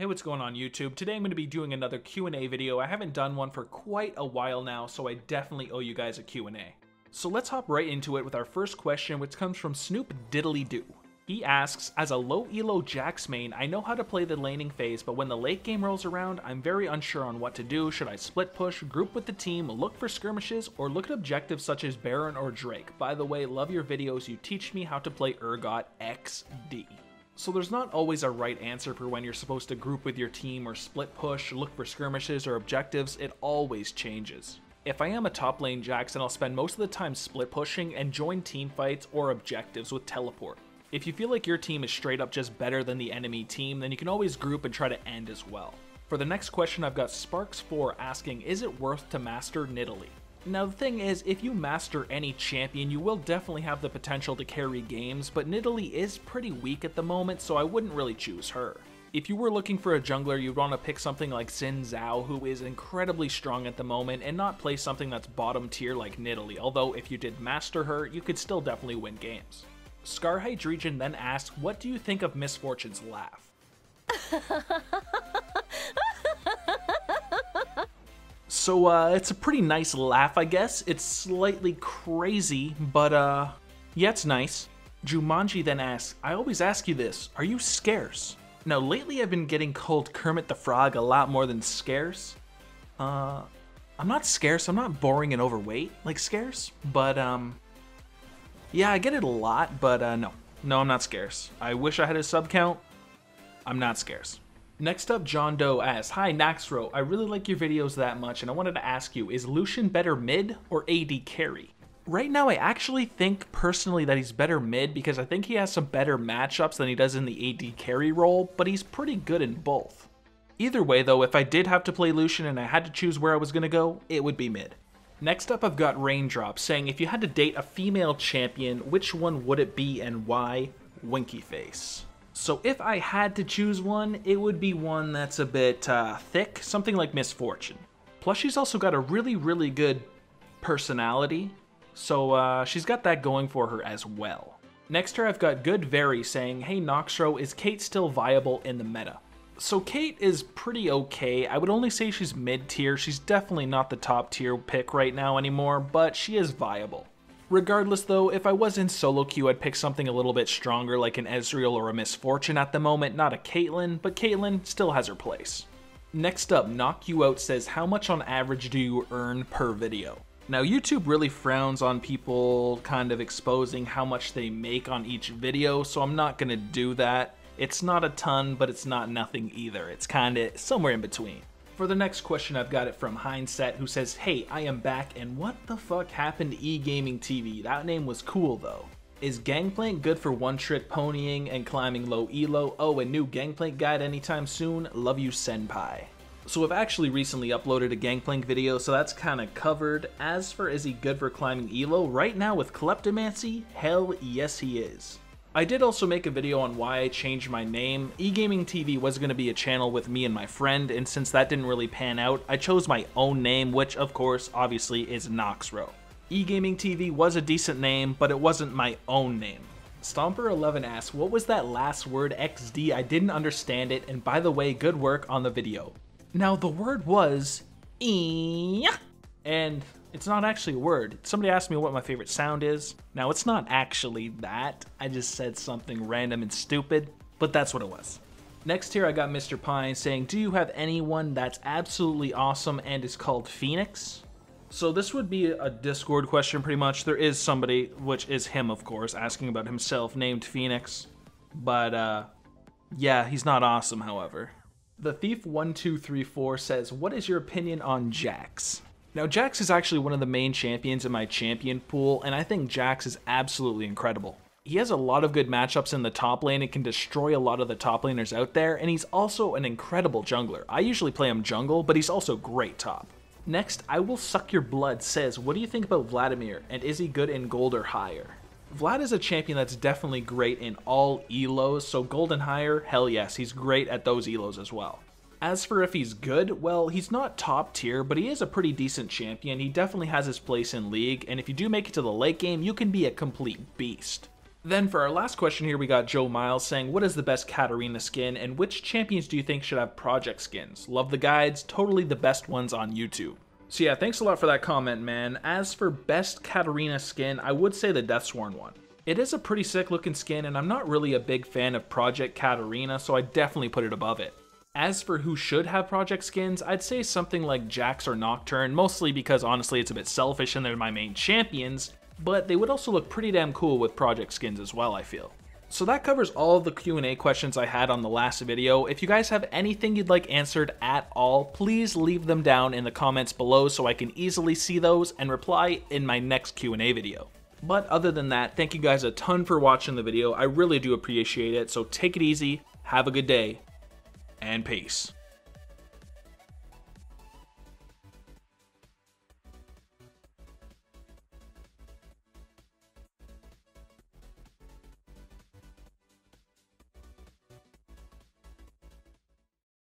Hey, what's going on YouTube? Today I'm going to be doing another Q&A video. I haven't done one for quite a while now, so I definitely owe you guys a Q&A. So let's hop right into it with our first question, which comes from Snoop Diddly Doo. He asks, as a low elo Jax main, I know how to play the laning phase, but when the late game rolls around, I'm very unsure on what to do. Should I split push, group with the team, look for skirmishes, or look at objectives such as Baron or Drake? By the way, love your videos. You teach me how to play Urgot XD. So there's not always a right answer for when you're supposed to group with your team or split push, look for skirmishes or objectives. It always changes. If I am a top lane Jax, then I'll spend most of the time split pushing and join team fights or objectives with teleport. If you feel like your team is straight up just better than the enemy team, then you can always group and try to end as well. For the next question, I've got Sparks4 asking, is it worth to master Nidalee? Now the thing is, if you master any champion, you will definitely have the potential to carry games, but Nidalee is pretty weak at the moment, so I wouldn't really choose her. If you were looking for a jungler, you'd want to pick something like Xin Zhao, who is incredibly strong at the moment, and not play something that's bottom tier like Nidalee, although if you did master her, you could still definitely win games. Scarhydregen then asks, what do you think of Miss Fortune's laugh? So, it's a pretty nice laugh, I guess. It's slightly crazy, but, yeah, it's nice. Jumanji then asks, I always ask you this, are you scarce? Now, lately I've been getting called Kermit the Frog a lot more than scarce. I'm not scarce, I'm not boring and overweight like scarce, but, yeah, I get it a lot, but, no. No, I'm not scarce. I wish I had a sub count. I'm not scarce. Next up, John Doe asks, hi Noxro, I really like your videos that much and I wanted to ask you, is Lucian better mid or AD carry? Right now I actually think personally that he's better mid because I think he has some better matchups than he does in the AD carry role, but he's pretty good in both. Either way though, if I did have to play Lucian and I had to choose where I was going to go, it would be mid. Next up I've got Raindrop saying, if you had to date a female champion, which one would it be and why? Winky face. So if I had to choose one, it would be one that's a bit thick, something like Miss Fortune. Plus she's also got a really good personality, so she's got that going for her as well. Next here I've got Good Very saying, hey Noxro, is Kate still viable in the meta? So Kate is pretty okay. I would only say she's mid-tier. She's definitely not the top tier pick right now anymore, but she is viable. Regardless though, if I was in solo queue, I'd pick something a little bit stronger like an Ezreal or a Miss Fortune at the moment, not a Caitlyn, but Caitlyn still has her place. Next up, Knock You Out says, how much on average do you earn per video? Now YouTube really frowns on people kind of exposing how much they make on each video, so I'm not gonna do that. It's not a ton, but it's not nothing either. It's kinda somewhere in between. For the next question, I've got it from Hindset, who says, hey, I am back, and what the fuck happened to eGaming TV? That name was cool, though. Is Gangplank good for one-trick ponying and climbing low elo? Oh, a new Gangplank guide anytime soon? Love you, Senpai. So I've actually recently uploaded a Gangplank video, so that's kind of covered. As for is he good for climbing elo, right now with Kleptomancy, hell yes he is. I did also make a video on why I changed my name. eGaming TV was going to be a channel with me and my friend, and since that didn't really pan out, I chose my own name, which of course, obviously, is Noxro. eGaming TV was a decent name, but it wasn't my own name. Stomper11 asks, what was that last word XD? I didn't understand it, and by the way, good work on the video. Now, the word was "yeah," and it's not actually a word. Somebody asked me what my favorite sound is. Now, it's not actually that. I just said something random and stupid, but that's what it was. Next here, I got Mr. Pine saying, do you have anyone that's absolutely awesome and is called Phoenix? So this would be a Discord question pretty much. There is somebody, which is him of course, asking about himself named Phoenix. But yeah, he's not awesome however. The Thief1234 says, what is your opinion on Jax? Now, Jax is actually one of the main champions in my champion pool, and I think Jax is absolutely incredible. He has a lot of good matchups in the top lane and can destroy a lot of the top laners out there, and he's also an incredible jungler. I usually play him jungle, but he's also great top. Next, I Will Suck Your Blood says, what do you think about Vladimir, and is he good in gold or higher? Vlad is a champion that's definitely great in all elos, so gold and higher, hell yes, he's great at those elos as well. As for if he's good, well, he's not top tier, but he is a pretty decent champion. He definitely has his place in League, and if you do make it to the late game, you can be a complete beast. Then for our last question here, we got Joe Miles saying, what is the best Katarina skin and which champions do you think should have project skins? Love the guides, totally the best ones on YouTube. So yeah, thanks a lot for that comment, man. As for best Katarina skin, I would say the Deathsworn one. It is a pretty sick looking skin and I'm not really a big fan of Project Katarina, so I definitely put it above it. As for who should have project skins, I'd say something like Jax or Nocturne, mostly because honestly it's a bit selfish and they're my main champions, but they would also look pretty damn cool with project skins as well, I feel. So that covers all of the Q&A questions I had on the last video. If you guys have anything you'd like answered at all, please leave them down in the comments below so I can easily see those and reply in my next Q&A video. But other than that, thank you guys a ton for watching the video. I really do appreciate it, so take it easy, have a good day, and peace.